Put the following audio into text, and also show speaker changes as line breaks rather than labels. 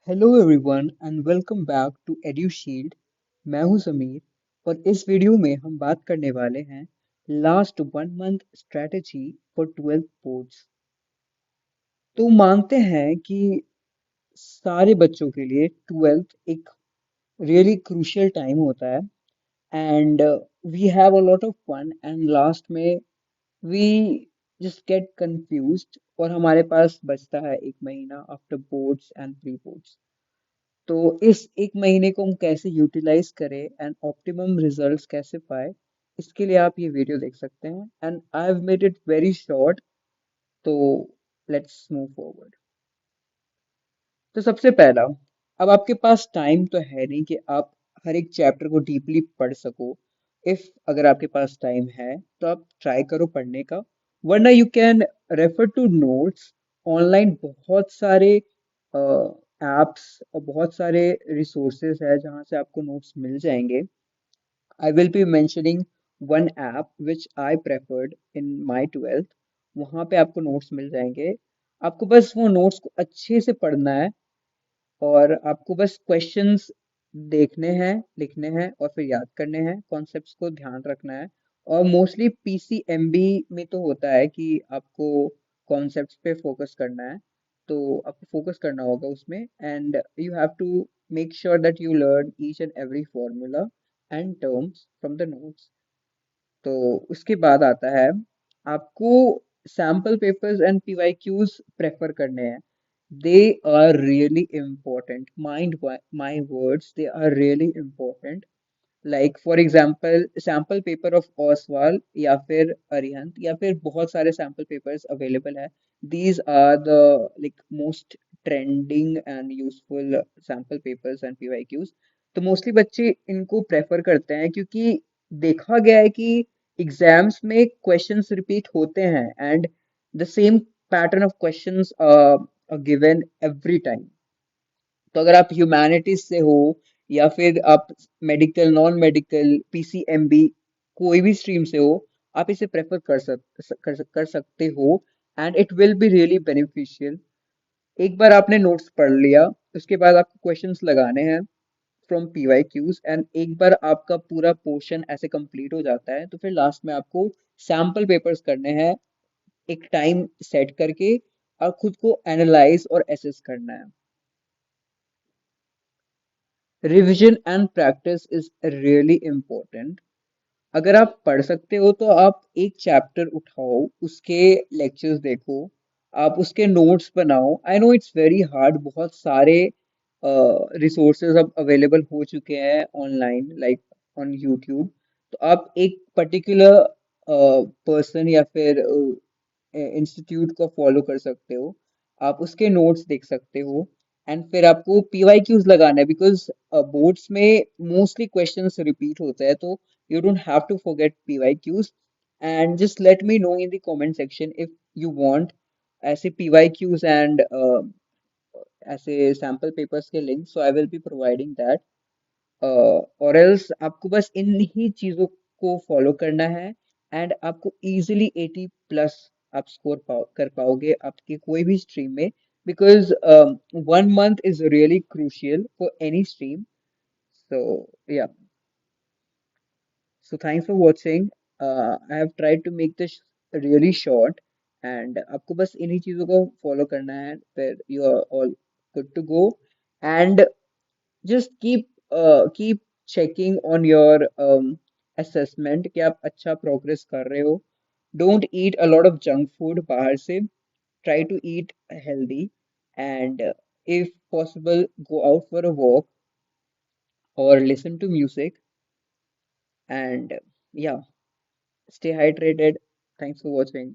Hello everyone and welcome back to Edushield. मैं हूं समीर और इस वीडियो में हम बात करने वाले हैं last 1 month strategy for 12th boards. तो मानते हैं कि सारे बच्चों के लिए 12th एक रियली क्रूशियल टाइम होता है and we have a lot of fun and last में वी जस्ट गेट कंफ्यूज्ड और हमारे पास बचता है 1 महीना after boards and pre boards. तो इस 1 महीने को हम कैसे यूटिलाइज करें एंड ऑप्टिमम रिजल्ट्स कैसे पाए, इसके लिए आप ये वीडियो देख सकते हैं and I have made it very short. तो लेट्स मूव फॉरवर्ड। तो सबसे पहला, अब आपके पास टाइम तो है नहीं कि आप हर एक चैप्टर को डीपली पढ़ सको। इफ अगर आपके पास टाइम है तो आप ट्राई करो पढ़ने का, वरना you can refer to notes. Online बहुत सारे एप्स और बहुत सारे रिसोर्सेज है जहाँ से आपको नोट्स मिल जाएंगे। I will be mentioning one app which I preferred in my 12th। वहाँ पे आपको नोट्स मिल जाएंगे। आपको बस वो नोट्स को अच्छे से पढ़ना है और आपको बस क्वेश्चंस देखने हैं, लिखने हैं और फिर याद करने हैं, कॉन्सेप्ट्स को ध्यान रखना है। और मोस्टली पीसीएमबी में तो होता है कि आपको कॉन्सेप्ट्स पे फोकस करना है, तो आपको फोकस करना होगा उसमें and you have to make sure that you learn each and every formula and terms from the notes. तो उसके बाद आता है आपको sample papers and PYQs prefer करने हैं। They are really important, mind my words, they are really important. Like for example sample paper of Oswaal या फिर अरिहंत या फिर बहुत सारे सैम्पल पेपर्स अवेलेबल है। These are the like most trending and useful sample papers and PYQs. तो mostly बच्चे इनको प्रेफर करते हैं क्योंकि देखा गया है कि एग्जाम्स में क्वेश्चंस रिपीट होते हैं and the same pattern of questions given every time. तो अगर आप ह्यूमैनिटीज से हो या फिर आप मेडिकल, नॉन मेडिकल, पीसीएमबी, कोई भी स्ट्रीम से हो, आप इसे प्रेफर कर सकते हो and it will be really beneficial. एक बार आपने नोट्स पढ़ लिया, उसके बाद आपको क्वेश्चंस लगाने हैं फ्रॉम पीवाईक्यूज एंड एक बार आपका पूरा पोर्शन ऐसे कंप्लीट हो जाता है तो फिर लास्ट में आपको सैम्पल पेपर्स करने हैं, एक टाइम सेट करके और खुद को एनालाइज और एसेस करना है। Revision and practice is really important. अगर आप पढ़ सकते हो तो आप एक चैप्टर उठाओ, उसके लेक्चर्स देखो, आप उसके नोट्स बनाओ। I know it's very hard, बहुत सारे रिसोर्सेज अब अवेलेबल हो चुके हैं ऑनलाइन लाइक ऑन यूट्यूब। तो आप एक पर्टिकुलर पर्सन या फिर इंस्टीट्यूट को फॉलो कर सकते हो, आप उसके नोट्स देख सकते हो एंड फिर आपको पीवाईक्यूज लगाना है बिकॉज बोर्ड्स में मोस्टली क्वेश्चंस रिपीट होते हैं। तो you don't have to forget PYQs and just let me know in the comment section if you want ऐसे PYQs and ऐसे sample papers के links, so I will be providing that। और else आपको बस इन ही चीजों को फॉलो करना है एंड आपको easily 80+ आप स्कोर कर पाओगे आपकी कोई भी स्ट्रीम में, because 1 month is really crucial for any stream। So yeah, so thanks for watching. I have tried to make this really short and आपको बस इन्हीं चीज़ों को follow करना है, फिर you are all good to go and just keep checking on your assessment कि आप अच्छा progress कर रहे हो। Don't eat a lot of junk food बाहर से, try to eat healthy and if possible go out for a walk or listen to music and yeah, stay hydrated. Thanks for watching.